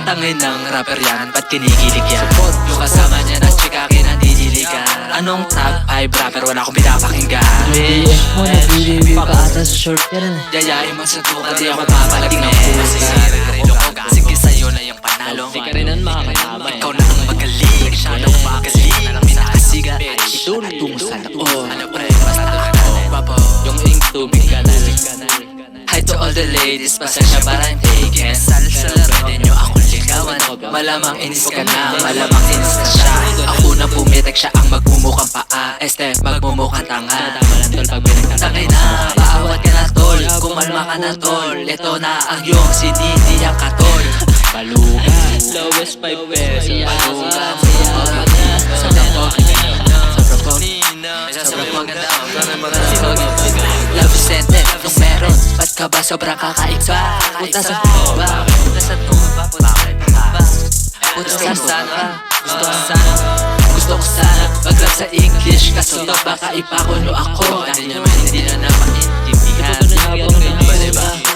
Tangin ng rapper yan, ba't kinikilig yan? Yung kasama niya na chika kinandidiligan. Anong top 5 rapper, wala akong pinapakinggan. BF mo, nag-review ka ata sa short yan. Yayain mo sa tuka, di ako papalagin ng pusa. Sige sa'yo na yung panalo. Di ka rin ang makakasama eh. Ikaw na ang magaling, masyadong magaling. Pinakasiga ay ituloy sa loob. Ano pre, basta papo. Yung ink tubig ka na rin. Hi to all the ladies, pasensya para I'm taken. Pero pwede nyo akong ligawan. Malamang inis ka na, malamang inis na siya. Ako na pumitek, siya ang magmumukhang paa. Magmumukhang tanga. Tama lang tol pag Tangay na, paawat ka na tol. Kumalma ka na tol. Ito na ang iyong sinidiyang katol. Palugan, lowest 5 pesos. Palugan, sobrang maganda. Love sentence kung meron, ba't ka ba sobrang kakaiba? Punta sa tuba, punta sa tuba, punta sa sana. Gusto ko sana mag-rap sa English, kaso baka ipakulo ako. Dahil naman hindi na napaintindihan.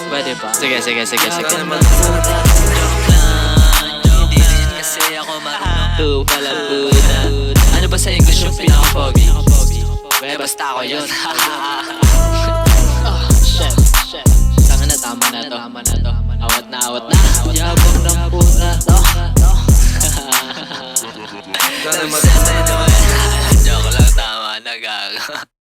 Pwede ba? Sige. Hindi rin kasi ako marunong. Two pala puta. Ano ba sa English yung pinaka-pogi? Basta ako yun. Shit. Tama na to. Awat na. Yabang ng puta to. Joke lang, tama na gago.